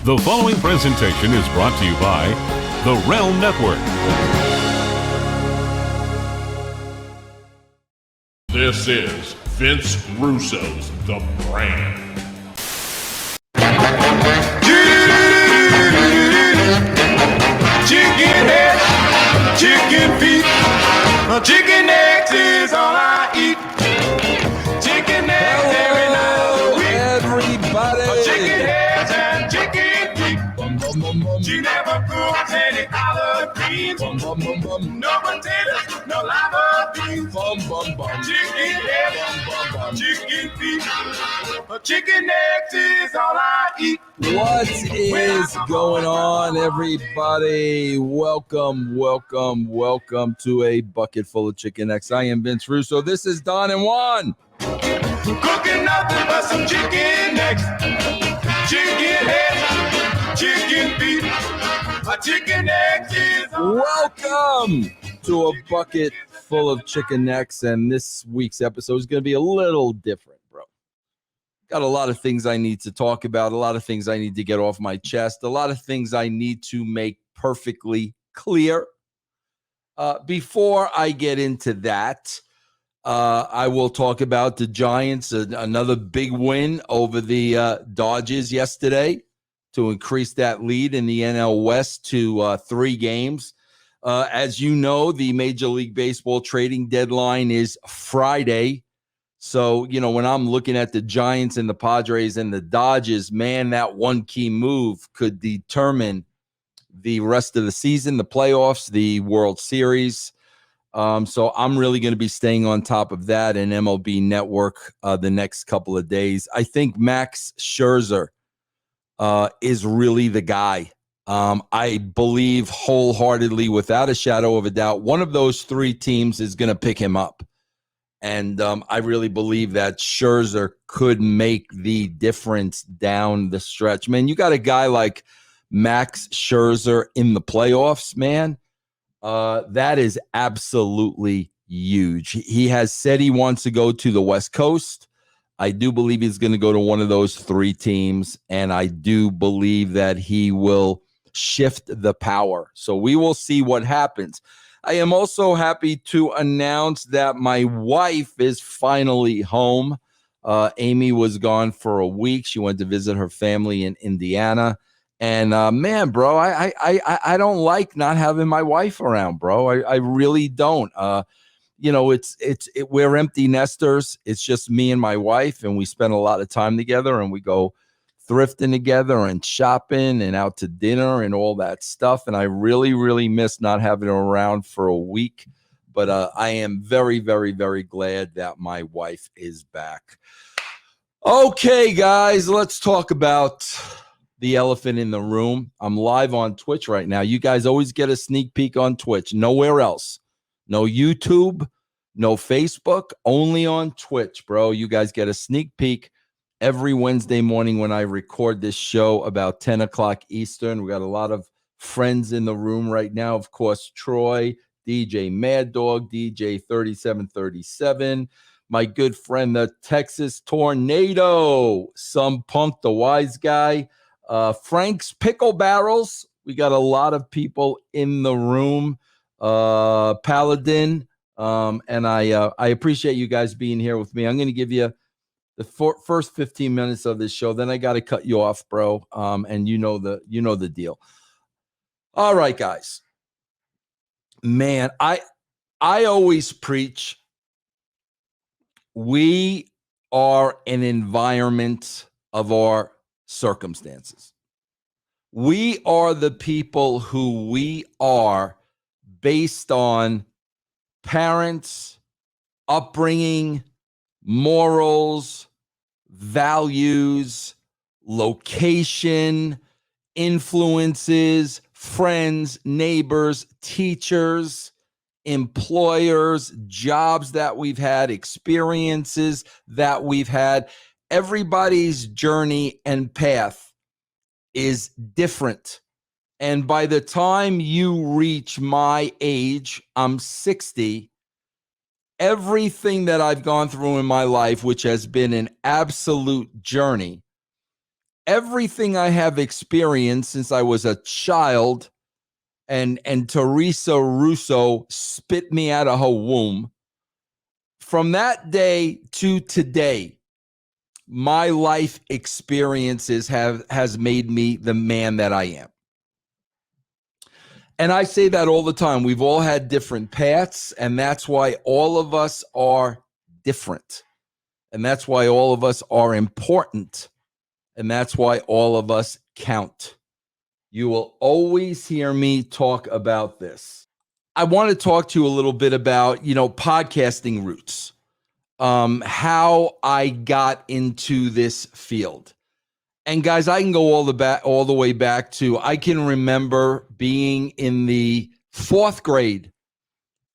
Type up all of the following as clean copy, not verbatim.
The following presentation is brought to you by the RELM Network. This is Vince Russo's The Brand. Chicken head, chicken feet, chicken eggs is all I eat. Chicken eggs every night of the week. Everybody. Chicken heads and chicken feet. She never cooks any collard greens. No potatoes, no lima beans. Chicken heads, chicken feet, chicken eggs is all I eat. What is going on, everybody? Welcome to a bucket full of chicken X. I am Vince Russo. This is Don and Juan. Cooking nothing but some chicken eggs, chicken heads, chicken feet, chicken eggs is all Welcome to a bucket full of chicken X, and this week's episode is going to be a little different, bro. Got a lot of things I need to talk about, a lot of things I need to get off my chest, a lot of things I need to make perfectly clear. Before I get into that, I will talk about the Giants, another big win over the Dodgers yesterday to increase that lead in the NL West to 3 games. As you know, the Major League Baseball trading deadline is Friday. So, you know, when I'm looking at the Giants and the Padres and the Dodgers, man, that one key move could determine the rest of the season, the playoffs, the World Series. So I'm really going to be staying on top of that and MLB Network the next couple of days. I think Max Scherzer is really the guy. I believe wholeheartedly, without a shadow of a doubt, one of those 3 teams is going to pick him up. And I really believe that Scherzer could make the difference down the stretch. Man, you got a guy like Max Scherzer in the playoffs, man. That is absolutely huge. He has said he wants to go to the West Coast. I do believe he's going to go to one of those 3 teams, and I do believe that he will shift the power. So we will see what happens. I am also happy to announce that my wife is finally home. Amy was gone for a week. She went to visit her family in Indiana. And man, bro, I don't like not having my wife around, bro. I really don't. You know, we're empty nesters. It's just me and my wife, and we spend a lot of time together, and we go thrifting together and shopping and out to dinner and all that stuff. And I really, really miss not having her around for a week. But I am very, very, very glad that my wife is back. Okay, guys, let's talk about the elephant in the room. I'm live on Twitch right now. You guys always get a sneak peek on Twitch. Nowhere else. No YouTube, no Facebook, only on Twitch, bro. You guys get a sneak peek every Wednesday morning when I record this show about 10 o'clock Eastern. We got a lot of friends in the room right now. Of course, Troy, DJ Mad Dog, DJ 3737, my good friend, the Texas Tornado, some punk, the wise guy, Frank's Pickle Barrels. We got a lot of people in the room. Paladin, and I appreciate you guys being here with me. I'm going to give you the first 15 minutes of this show. Then I got to cut you off, bro. And you know the deal. All right, guys. Man, I always preach. We are an environment of our circumstances. We are the people who we are based on parents, upbringing, morals, values, location, influences, friends, neighbors, teachers, employers, jobs that we've had, experiences that we've had. Everybody's journey and path is different. And by the time you reach my age, I'm 60, everything that I've gone through in my life, which has been an absolute journey, everything I have experienced since I was a child, and Teresa Russo spit me out of her womb, from that day to today, my life experiences has made me the man that I am. And I say that all the time. We've all had different paths, and that's why all of us are different. And that's why all of us are important. And that's why all of us count. You will always hear me talk about this. I want to talk to you a little bit about, podcasting roots, how I got into this field. And guys, I can go all the way back to, I can remember being in the 4th grade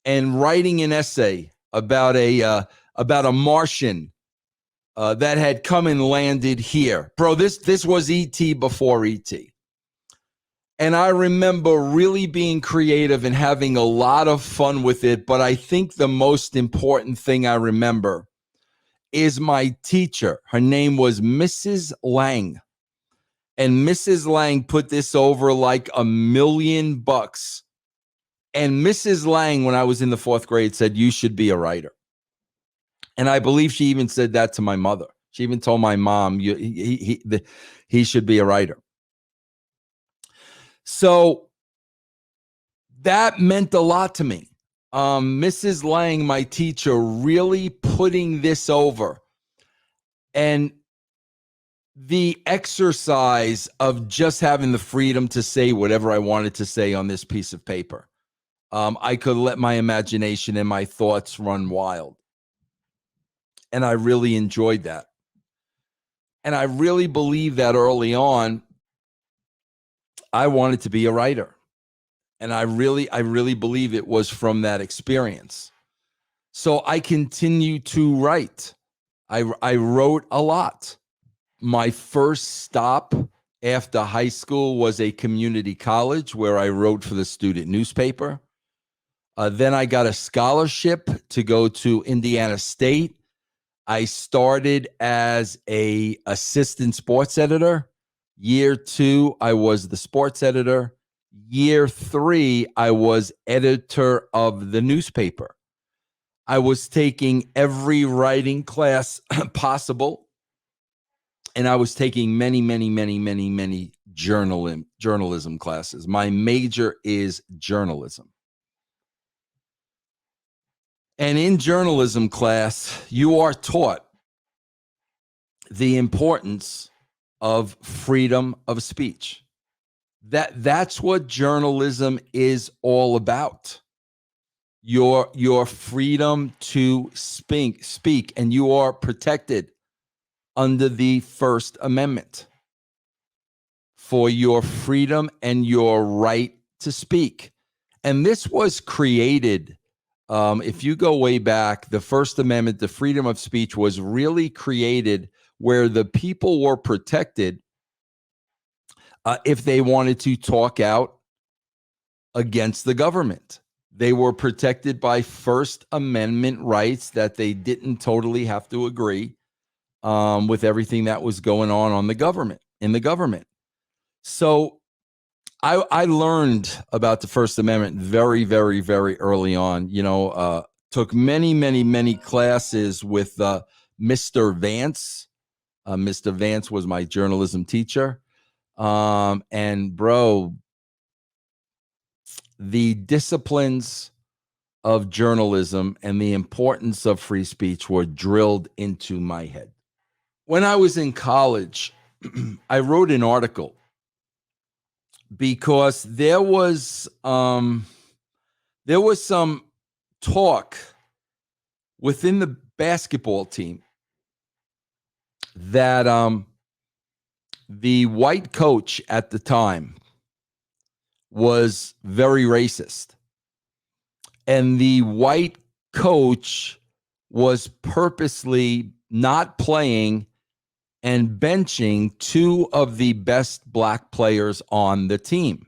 and writing an essay about a Martian that had come and landed here. Bro, this was ET before ET. And I remember really being creative and having a lot of fun with it. But I think the most important thing I remember is my teacher. Her name was Mrs. Lang. And Mrs. Lang put this over like $1 million. And Mrs. Lang, when I was in the 4th grade, said, "You should be a writer." And I believe she even said that to my mother. She even told my mom, he should be a writer. So that meant a lot to me. Mrs. Lang, my teacher, really putting this over. And the exercise of just having the freedom to say whatever I wanted to say on this piece of paper. I could let my imagination and my thoughts run wild. And I really enjoyed that. And I really believe that early on, I wanted to be a writer. And I really believe it was from that experience. So I continue to write. I wrote a lot. My first stop after high school was a community college where I wrote for the student newspaper. Then I got a scholarship to go to Indiana State. I started as an assistant sports editor. Year 2, I was the sports editor. Year 3, I was editor of the newspaper. I was taking every writing class possible. And I was taking many journalism classes. My major is journalism. And in journalism class, you are taught the importance of freedom of speech. That's what journalism is all about. Your freedom to speak, and you are protected under the First Amendment for your freedom and your right to speak. And this was created, if you go way back, the First Amendment, the freedom of speech was really created where the people were protected if they wanted to talk out against the government. They were protected by First Amendment rights that they didn't totally have to agree with everything that was going on in the government. So I learned about the First Amendment very early on. Took many classes with Mr. Vance. Mr. Vance was my journalism teacher. And bro, the disciplines of journalism and the importance of free speech were drilled into my head. When I was in college, I wrote an article because there was some talk within the basketball team that the white coach at the time was very racist. And the white coach was purposely not playing and benching 2 of the best black players on the team.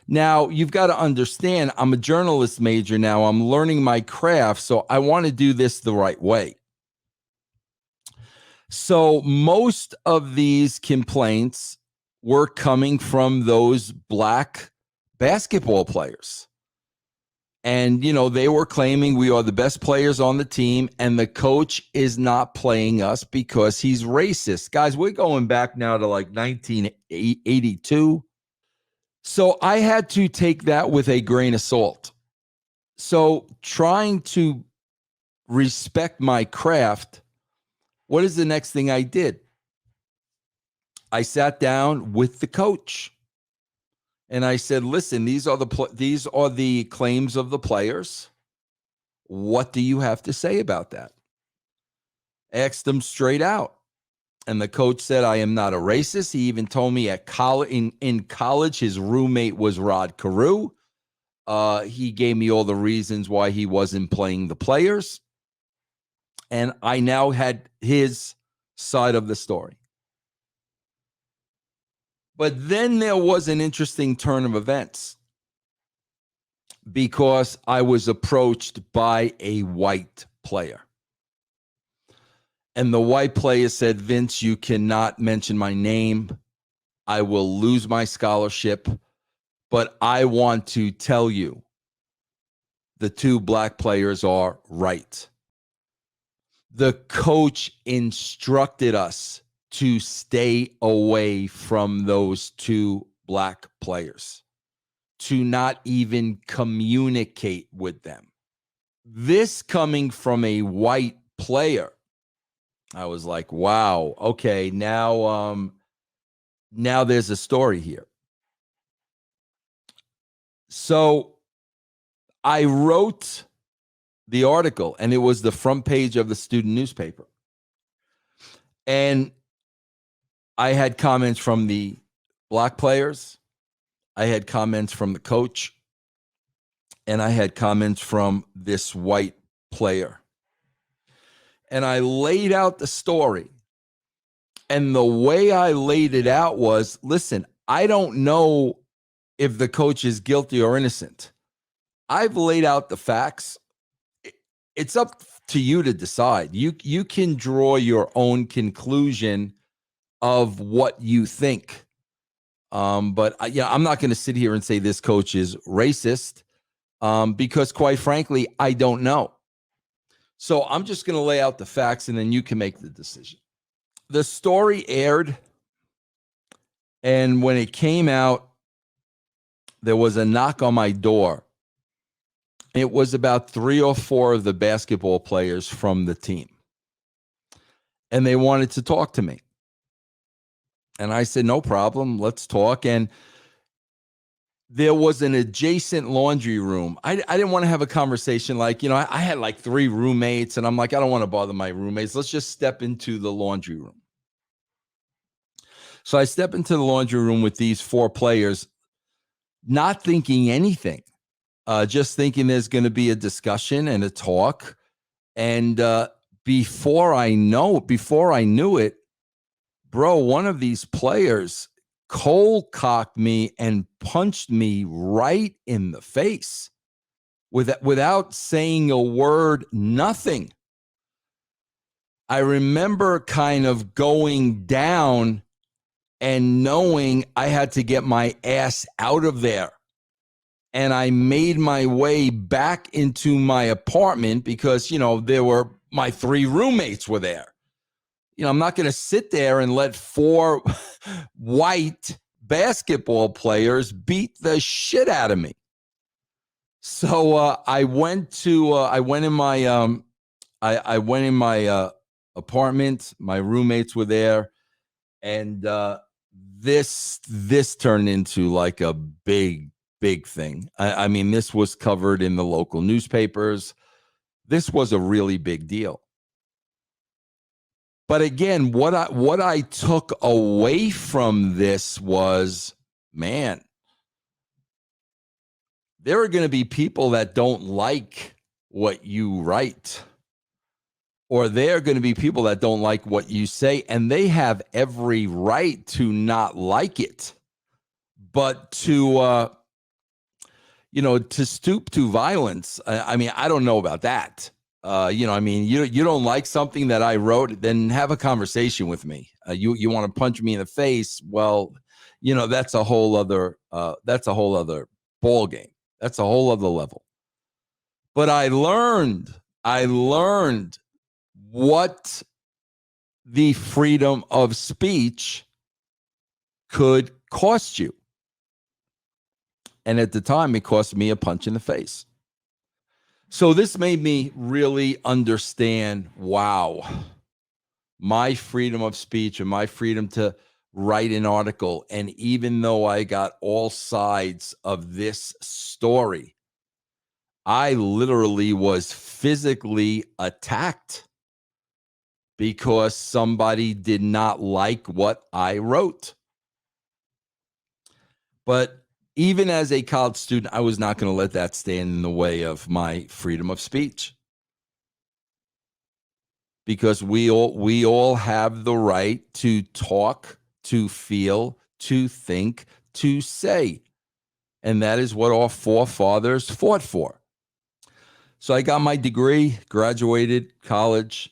Now, you've got to understand, I'm a journalist major now. I'm learning my craft, so I want to do this the right way. So most of these complaints were coming from those black basketball players. And, they were claiming we are the best players on the team, and the coach is not playing us because he's racist. Guys, we're going back now to like 1982. So I had to take that with a grain of salt. So trying to respect my craft, what is the next thing I did? I sat down with the coach and I said, listen, these are the claims of the players. What do you have to say about that? Asked them straight out. And the coach said, I am not a racist. He even told me in college, his roommate was Rod Carew. He gave me all the reasons why he wasn't playing the players. And I now had his side of the story. But then there was an interesting turn of events because I was approached by a white player. And the white player said, Vince, you cannot mention my name. I will lose my scholarship. But I want to tell you, the two black players are right. The coach instructed us to stay away from those two black players, to not even communicate with them. This coming from a white player, I was like, wow, okay, now there's a story here. So I wrote the article, and it was the front page of the student newspaper. And I had comments from the black players, I had comments from the coach, and I had comments from this white player. And I laid out the story. And the way I laid it out was, listen, I don't know if the coach is guilty or innocent. I've laid out the facts. It's up to you to decide. You can draw your own conclusion of what you think. But I'm not going to sit here and say this coach is racist because, quite frankly, I don't know. So I'm just going to lay out the facts, and then you can make the decision. The story aired, and when it came out, there was a knock on my door. It was about 3 or 4 of the basketball players from the team, and they wanted to talk to me. And I said, no problem, let's talk. And there was an adjacent laundry room. I didn't want to have a conversation like, I had like 3 roommates, and I'm like, I don't want to bother my roommates. Let's just step into the laundry room. So I step into the laundry room with these 4 players, not thinking anything, just thinking there's going to be a discussion and a talk. And before I knew it, bro, one of these players cold cocked me and punched me right in the face without saying a word, nothing. I remember kind of going down and knowing I had to get my ass out of there. And I made my way back into my apartment because, my 3 roommates were there. I'm not going to sit there and let 4 white basketball players beat the shit out of me. So I went in my apartment. My roommates were there, and this turned into like a big thing. I mean, this was covered in the local newspapers. This was a really big deal. But again, what I took away from this was, man, there are going to be people that don't like what you write, or there are going to be people that don't like what you say, and they have every right to not like it. But to stoop to violence, I mean, I don't know about that. You don't like something that I wrote, then have a conversation with me. You want to punch me in the face? Well, that's a whole other ball game. That's a whole other level. But I learned what the freedom of speech could cost you. And at the time, it cost me a punch in the face. So this made me really understand, wow, my freedom of speech and my freedom to write an article. And even though I got all sides of this story, I literally was physically attacked because somebody did not like what I wrote. But even as a college student, I was not going to let that stand in the way of my freedom of speech. Because we all have the right to talk, to feel, to think, to say. And that is what our forefathers fought for. So I got my degree, graduated college.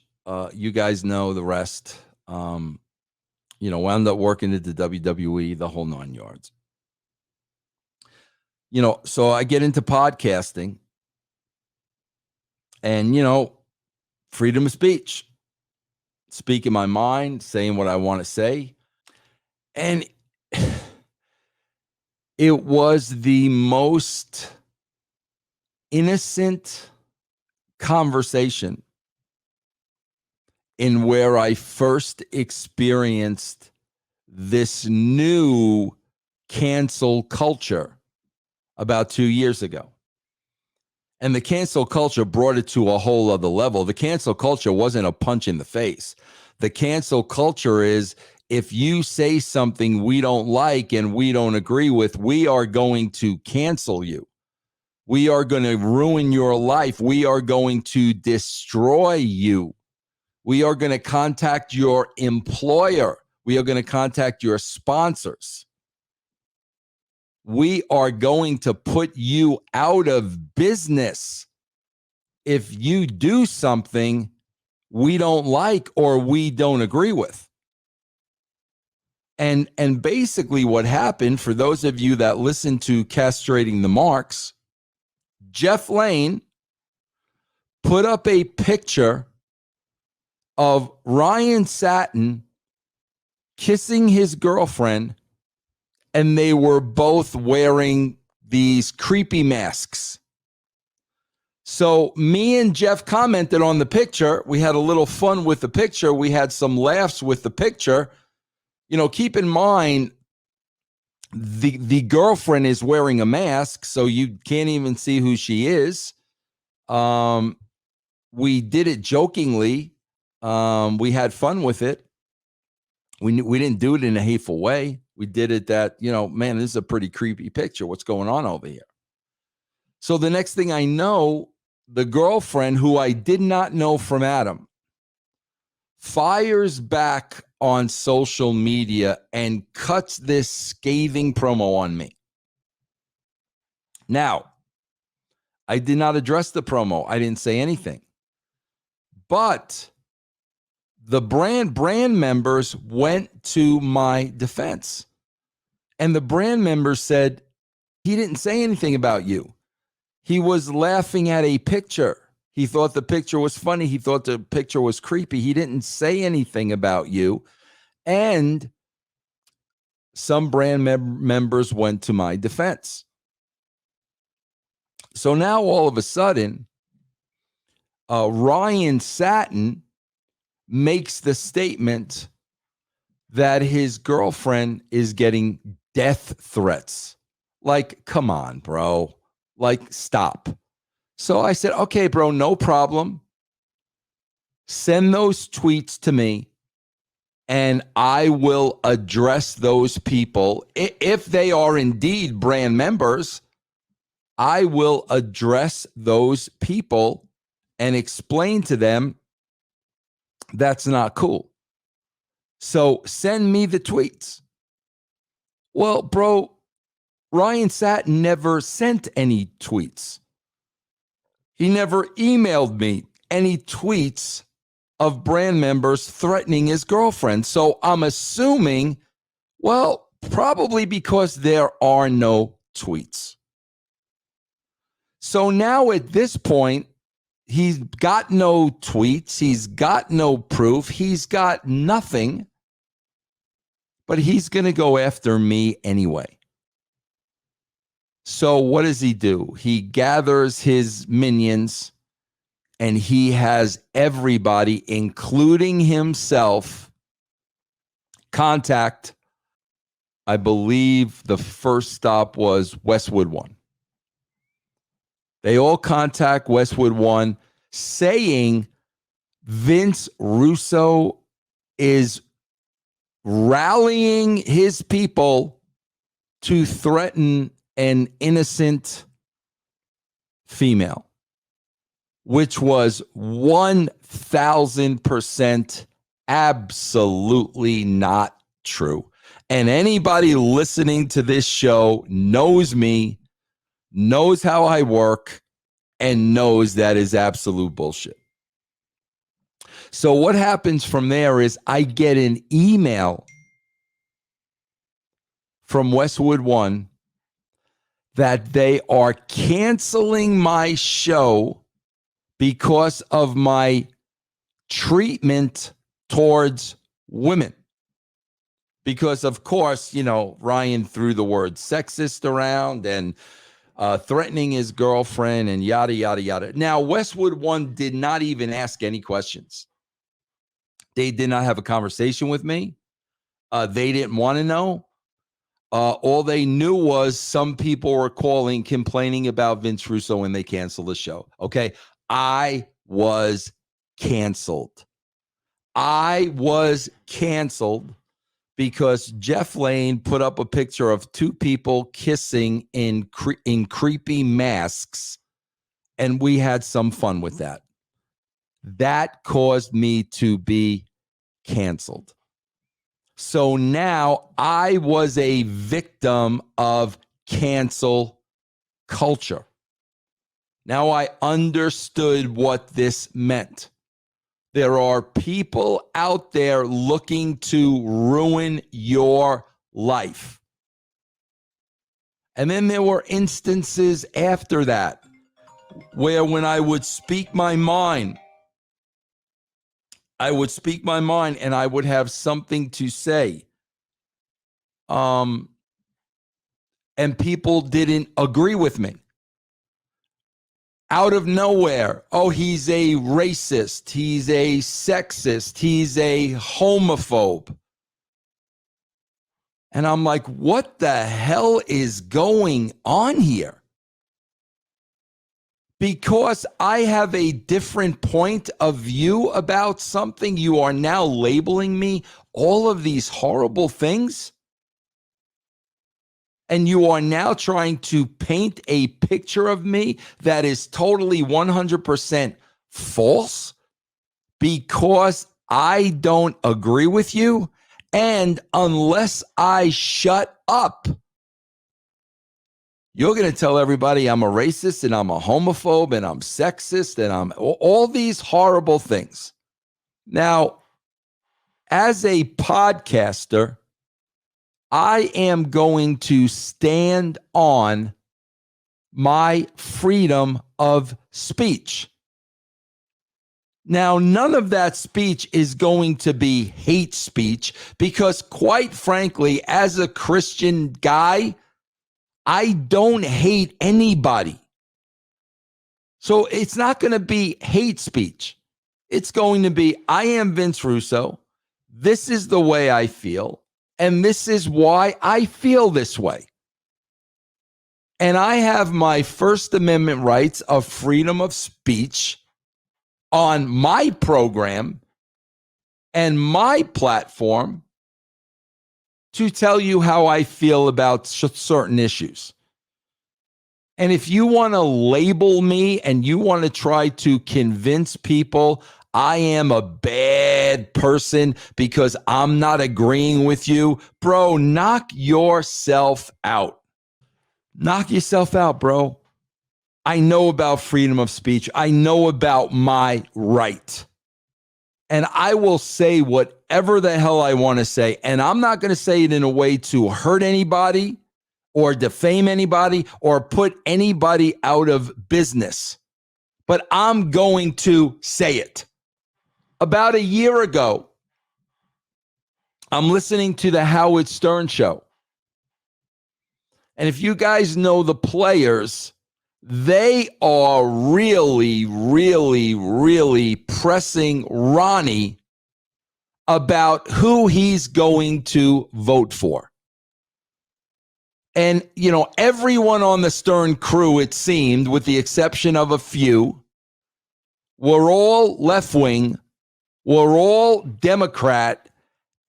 You guys know the rest. Wound up working at the WWE, the whole 9 yards. So I get into podcasting and, freedom of speech, speaking my mind, saying what I want to say. And it was the most innocent conversation in where I first experienced this new cancel culture about 2 years ago. And the cancel culture brought it to a whole other level. The cancel culture wasn't a punch in the face. The cancel culture is, if you say something we don't like and we don't agree with, we are going to cancel you. We are going to ruin your life. We are going to destroy you. We are going to contact your employer. We are going to contact your sponsors. We are going to put you out of business if you do something we don't like or we don't agree with. And basically what happened, for those of you that listen to Castrating the Marks, Jeff Lane put up a picture of Ryan Satin kissing his girlfriend, and they were both wearing these creepy masks. So me and Jeff commented on the picture. We had a little fun with the picture. We had some laughs with the picture. Keep in mind, the girlfriend is wearing a mask, so you can't even see who she is. We did it jokingly. We had fun with it. We didn't do it in a hateful way. We did it that, man, this is a pretty creepy picture. What's going on over here? So the next thing I know, the girlfriend, who I did not know from Adam, fires back on social media and cuts this scathing promo on me. Now, I did not address the promo. I didn't say anything. But the brand members went to my defense. And the brand members said, he didn't say anything about you. He was laughing at a picture. He thought the picture was funny. He thought the picture was creepy. He didn't say anything about you. And some brand members went to my defense. So now all of a sudden, Ryan Satin makes the statement that his girlfriend is getting death threats. Like, come on, bro. Like, stop. So I said, okay, bro, no problem. Send those tweets to me, and I will address those people. If they are indeed brand members, I will address those people and explain to them that's not cool. So send me the tweets. Well, bro, Ryan Satin never sent any tweets. He never emailed me any tweets of brand members threatening his girlfriend. So I'm assuming, well, probably because there are no tweets. So now at this point, he's got no tweets. He's got no proof. He's got nothing. But he's going to go after me anyway. So what does he do? He gathers his minions and he has everybody, including himself, contact, I believe the first stop was Westwood One. They all contact Westwood One saying Vince Russo is rallying his people to threaten an innocent female, which was 1,000% absolutely not true. And anybody listening to this show knows me, knows how I work, and knows that is absolute bullshit. So what happens from there is I get an email from Westwood One that they are canceling my show because of my treatment towards women. Because, of course, you know, Ryan threw the word sexist around and threatening his girlfriend and yada, yada, yada. Now, Westwood One did not even ask any questions. They did not have a conversation with me. They didn't want to know. All they knew was some people were calling, complaining about Vince Russo when they canceled the show. Okay. I was canceled. I was canceled because Jeff Lane put up a picture of two people kissing in creepy masks, and we had some fun with that. That caused me to be canceled. So now I was a victim of cancel culture. Now I understood what this meant. There are people out there looking to ruin your life. And then there were instances after that where when I would speak my mind, and I would have something to say. And people didn't agree with me. Out of nowhere, oh, he's a racist, he's a sexist, he's a homophobe. And I'm like, what the hell is going on here? Because I have a different point of view about something, you are now labeling me all of these horrible things? And you are now trying to paint a picture of me that is totally 100% false because I don't agree with you. And unless I shut up, you're going to tell everybody I'm a racist and I'm a homophobe and I'm sexist and I'm all these horrible things. Now, as a podcaster, I am going to stand on my freedom of speech. Now, none of that speech is going to be hate speech because, quite frankly, as a Christian guy, I don't hate anybody. So it's not going to be hate speech. It's going to be, I am Vince Russo. This is the way I feel. And this is why I feel this way. And I have my First Amendment rights of freedom of speech on my program and my platform to tell you how I feel about certain issues. And if you want to label me and you want to try to convince people I am a bad person because I'm not agreeing with you, bro, knock yourself out. Knock yourself out, bro. I know about freedom of speech. I know about my right. And I will say whatever the hell I want to say. And I'm not going to say it in a way to hurt anybody or defame anybody or put anybody out of business. But I'm going to say it. About a year ago, I'm listening to the Howard Stern show. And if you guys know the players, they are really, really, really pressing Ronnie about who he's going to vote for. And, you know, everyone on the Stern crew, it seemed, with the exception of a few, were all left-wing, were all Democrat,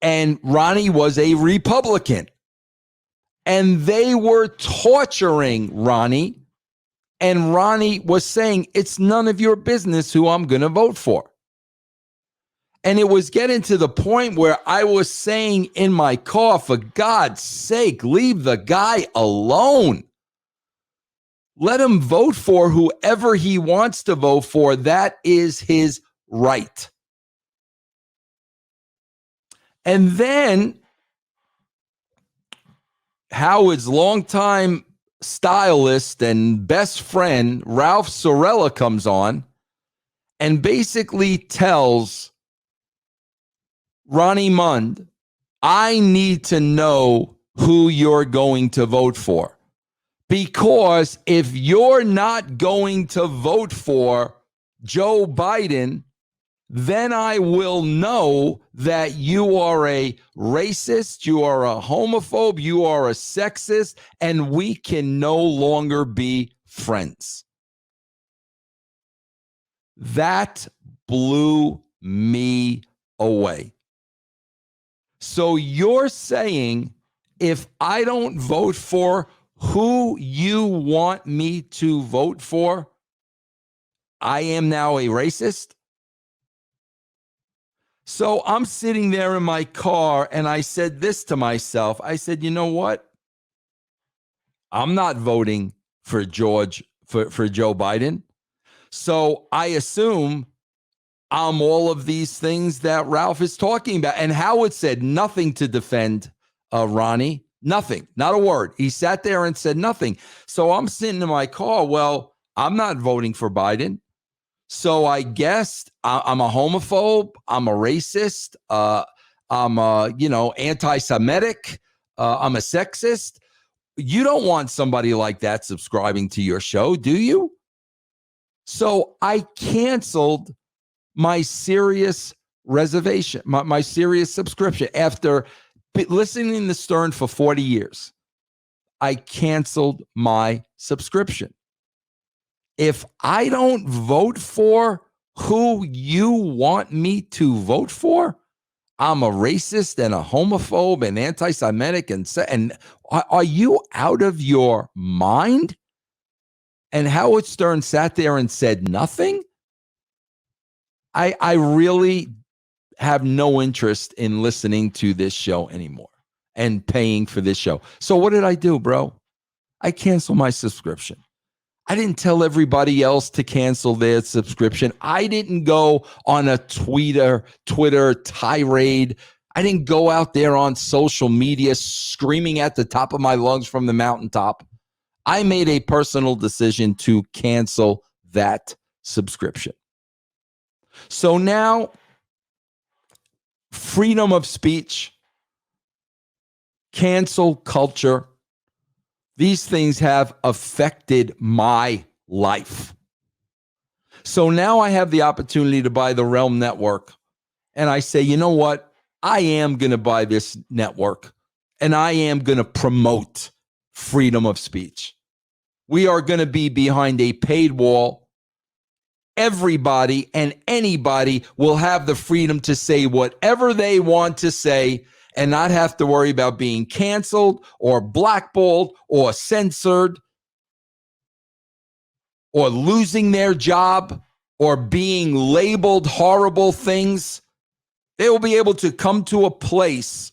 and Ronnie was a Republican. And they were torturing Ronnie. And Ronnie was saying, it's none of your business who I'm going to vote for. And it was getting to the point where I was saying in my car, for God's sake, leave the guy alone. Let him vote for whoever he wants to vote for. That is his right. And then Howard's longtime stylist and best friend, Ralph Sorella, comes on and basically tells Ronnie Mund, I need to know who you're going to vote for. Because if you're not going to vote for Joe Biden, then I will know that you are a racist, you are a homophobe, you are a sexist, and we can no longer be friends. That blew me away. So you're saying if I don't vote for who you want me to vote for, I am now a racist? So I'm sitting there in my car and I said this to myself. I said, you know what? I'm not voting for Joe Biden. So I assume I'm all of these things that Ralph is talking about. And Howard said nothing to defend Ronnie. Nothing. Not a word. He sat there and said nothing. So I'm sitting in my car. Well, I'm not voting for Biden. So I guess I'm a homophobe. I'm a racist. I'm anti-Semitic. I'm a sexist. You don't want somebody like that subscribing to your show, do you? So I canceled my Sirius reservation, my Sirius subscription. After listening to Stern for 40 years, I canceled my subscription. If I don't vote for who you want me to vote for, I'm a racist and a homophobe and anti-Semitic. And are you out of your mind? And Howard Stern sat there and said nothing? I really have no interest in listening to this show anymore and paying for this show. So what did I do, bro? I canceled my subscription. I didn't tell everybody else to cancel their subscription. I didn't go on a Twitter tirade. I didn't go out there on social media screaming at the top of my lungs from the mountaintop. I made a personal decision to cancel that subscription. So now, freedom of speech, cancel culture, these things have affected my life. So now I have the opportunity to buy the RELM network. And I say, you know what? I am going to buy this network and I am going to promote freedom of speech. We are going to be behind a paid wall. Everybody and anybody will have the freedom to say whatever they want to say and not have to worry about being canceled or blackballed or censored or losing their job or being labeled horrible things. They will be able to come to a place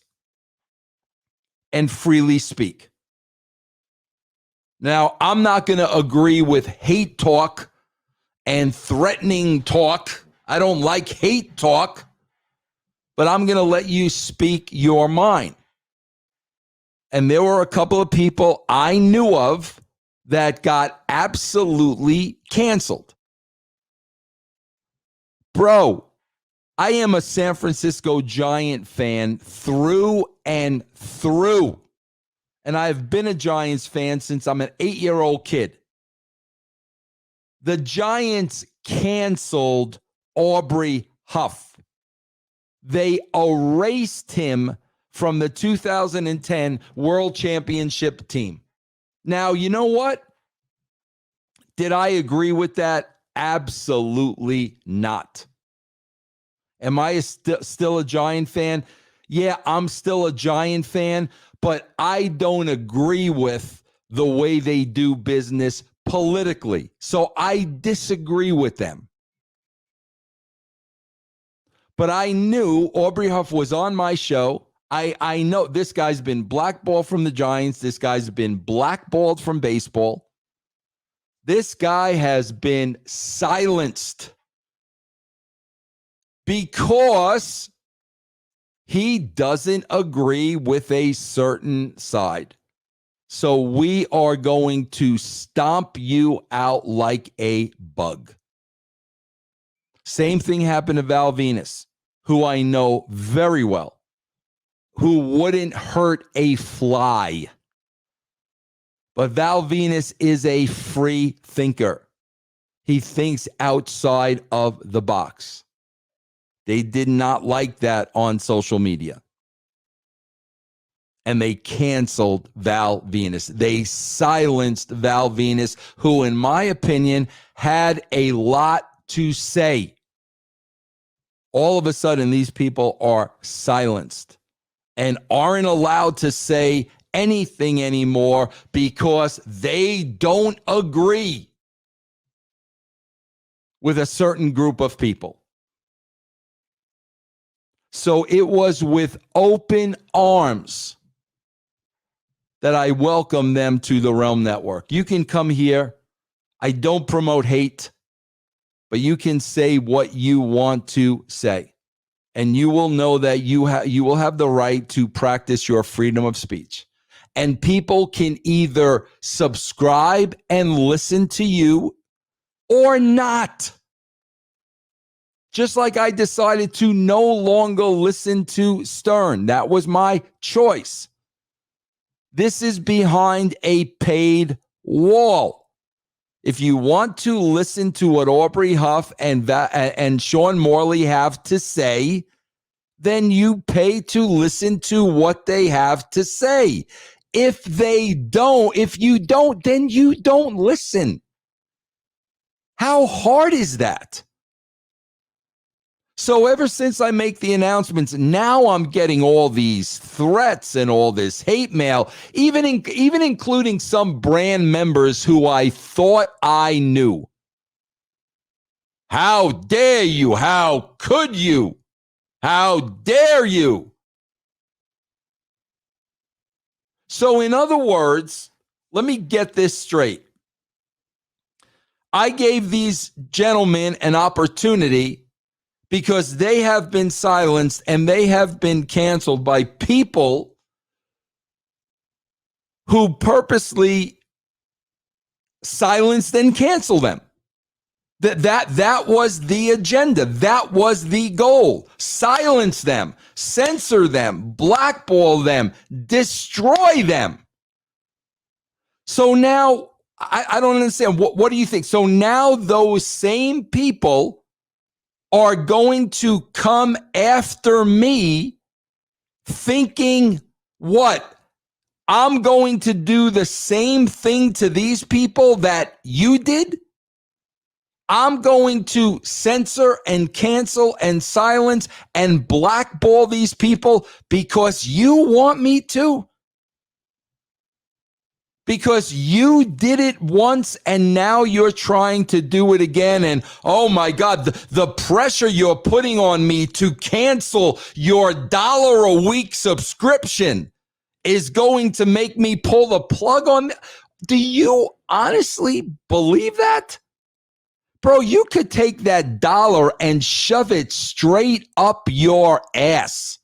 and freely speak. Now, I'm not going to agree with hate talk and threatening talk. I don't like hate talk, but I'm going to let you speak your mind. And there were a couple of people I knew of that got absolutely canceled. Bro, I am a San Francisco Giant fan through and through. And I've been a Giants fan since I'm an 8-year-old kid. The Giants canceled Aubrey Huff. They erased him from the 2010 World Championship team. Now, you know what? Did I agree with that? Absolutely not. Am I still a Giant fan? Yeah, I'm still a Giant fan, but I don't agree with the way they do business politically. So I disagree with them. But I knew Aubrey Huff was on my show. I know this guy's been blackballed from the Giants. This guy's been blackballed from baseball. This guy has been silenced because he doesn't agree with a certain side. So we are going to stomp you out like a bug. Same thing happened to Val Venus, who I know very well, who wouldn't hurt a fly. But Val Venus is a free thinker. He thinks outside of the box. They did not like that on social media. And they canceled Val Venus. They silenced Val Venus, who, in my opinion, had a lot to say. All of a sudden, these people are silenced and aren't allowed to say anything anymore because they don't agree with a certain group of people. So it was with open arms that I welcome them to the RELM Network. You can come here. I don't promote hate, but you can say what you want to say. And you will know that you will have the right to practice your freedom of speech. And people can either subscribe and listen to you or not. Just like I decided to no longer listen to Stern. That was my choice. This is behind a paid wall. If you want to listen to what Aubrey Huff and Sean Morley have to say, then you pay to listen to what they have to say. If you don't, then you don't listen. How hard is that? So ever since I make the announcements, now I'm getting all these threats and all this hate mail, even including some brand members who I thought I knew. How dare you? How could you? How dare you? So in other words, let me get this straight. I gave these gentlemen an opportunity because they have been silenced and they have been canceled by people who purposely silenced and canceled them. That was the agenda. That was the goal. Silence them, censor them, blackball them, destroy them. So now, I don't understand. What do you think? So now those same people are going to come after me thinking what? I'm going to do the same thing to these people that you did? I'm going to censor and cancel and silence and blackball these people because you want me to? Because you did it once and now you're trying to do it again. And oh my God, the pressure you're putting on me to cancel your $1 a week subscription is going to make me pull the plug on. Do you honestly believe that? Bro, you could take that dollar and shove it straight up your ass.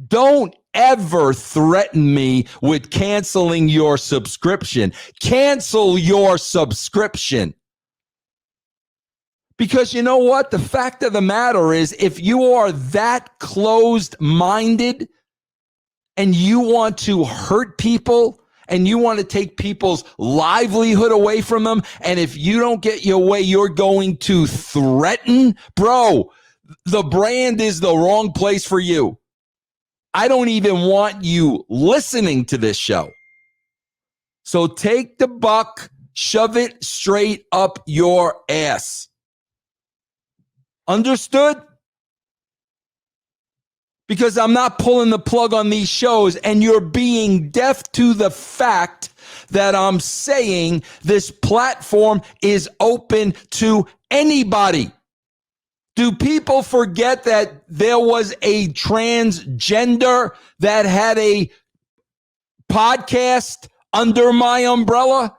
Don't ever threaten me with canceling your subscription. Cancel your subscription. Because you know what? The fact of the matter is, if you are that closed-minded and you want to hurt people and you want to take people's livelihood away from them, and if you don't get your way, you're going to threaten, bro, the brand is the wrong place for you. I don't even want you listening to this show. So take the buck, shove it straight up your ass. Understood? Because I'm not pulling the plug on these shows, and you're being deaf to the fact that I'm saying this platform is open to anybody. Do people forget that there was a transgender that had a podcast under my umbrella?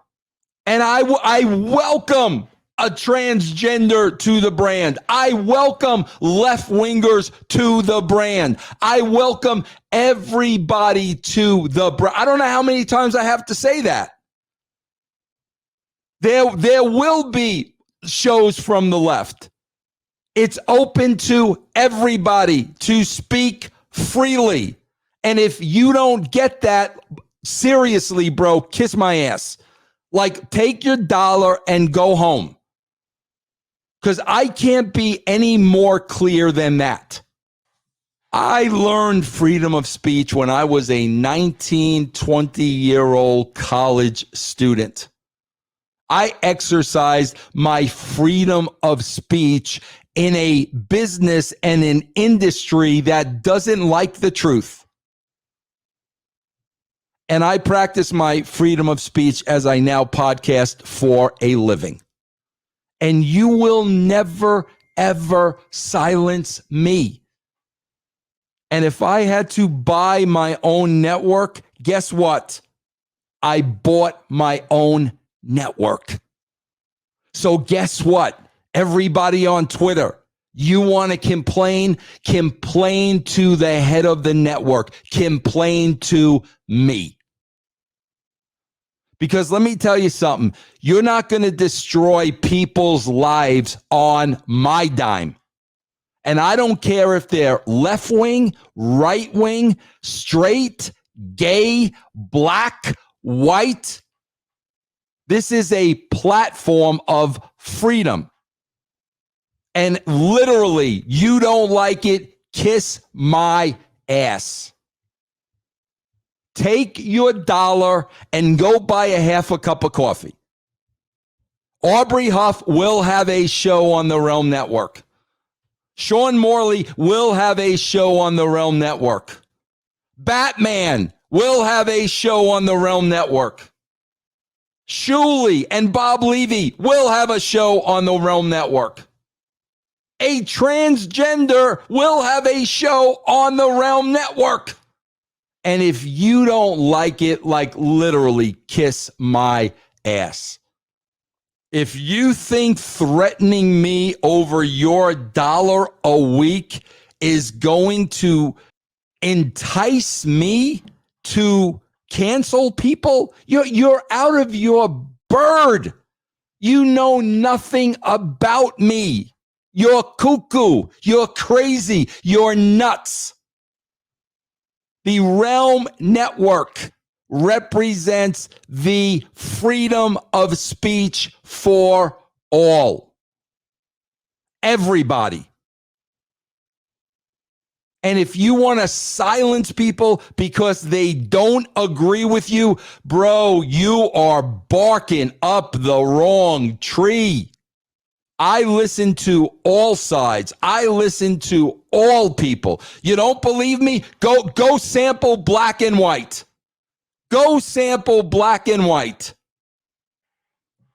And I welcome a transgender to the brand. I welcome left-wingers to the brand. I welcome everybody to the brand. I don't know how many times I have to say that. There will be shows from the left. It's open to everybody to speak freely. And if you don't get that, seriously, bro, kiss my ass. Like, take your dollar and go home. Because I can't be any more clear than that. I learned freedom of speech when I was a 19, 20-year-old college student. I exercised my freedom of speech in a business and an industry that doesn't like the truth. And I practice my freedom of speech as I now podcast for a living. And you will never, ever silence me. And if I had to buy my own network, guess what? I bought my own network. So guess what? Everybody on Twitter, you want to complain? Complain to the head of the network. Complain to me. Because let me tell you something. You're not going to destroy people's lives on my dime. And I don't care if they're left wing, right wing, straight, gay, black, white. This is a platform of freedom. And literally, you don't like it, kiss my ass. Take your dollar and go buy a half a cup of coffee. Aubrey Huff will have a show on the RELM Network. Sean Morley will have a show on the RELM Network. Batman will have a show on the RELM Network. Shuley and Bob Levy will have a show on the RELM Network. A transgender will have a show on the RELM Network. And if you don't like it, like literally kiss my ass. If you think threatening me over your dollar a week is going to entice me to cancel people, you're out of your bird. You know nothing about me. You're cuckoo. You're crazy. You're nuts. The RELM Network represents the freedom of speech for all. Everybody. And if you want to silence people because they don't agree with you, bro, you are barking up the wrong tree. I listen to all sides. I listen to all people. You don't believe me? Go sample black and white. Go sample black and white.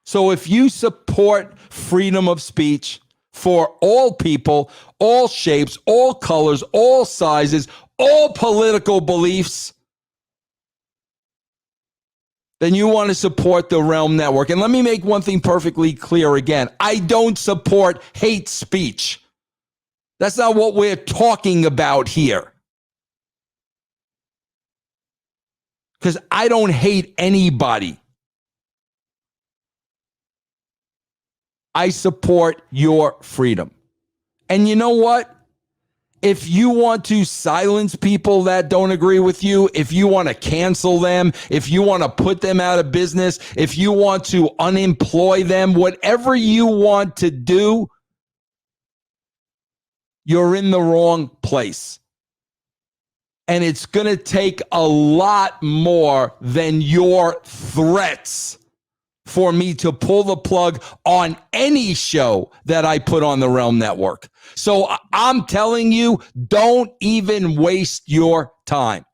So if you support freedom of speech for all people, all shapes, all colors, all sizes, all political beliefs, then you want to support the RELM Network. And let me make one thing perfectly clear again. I don't support hate speech. That's not what we're talking about here. Because I don't hate anybody. I support your freedom. And you know what? If you want to silence people that don't agree with you, if you want to cancel them, if you want to put them out of business, if you want to unemploy them, whatever you want to do, you're in the wrong place. And it's going to take a lot more than your threats for me to pull the plug on any show that I put on the RELM Network. So I'm telling you, don't even waste your time.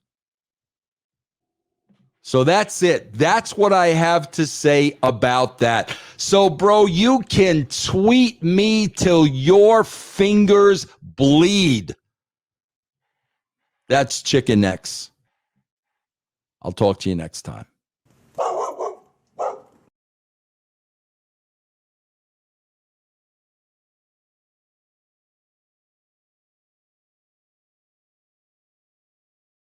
So that's it. That's what I have to say about that. So, bro, you can tweet me till your fingers bleed. That's Chicken Necks. I'll talk to you next time.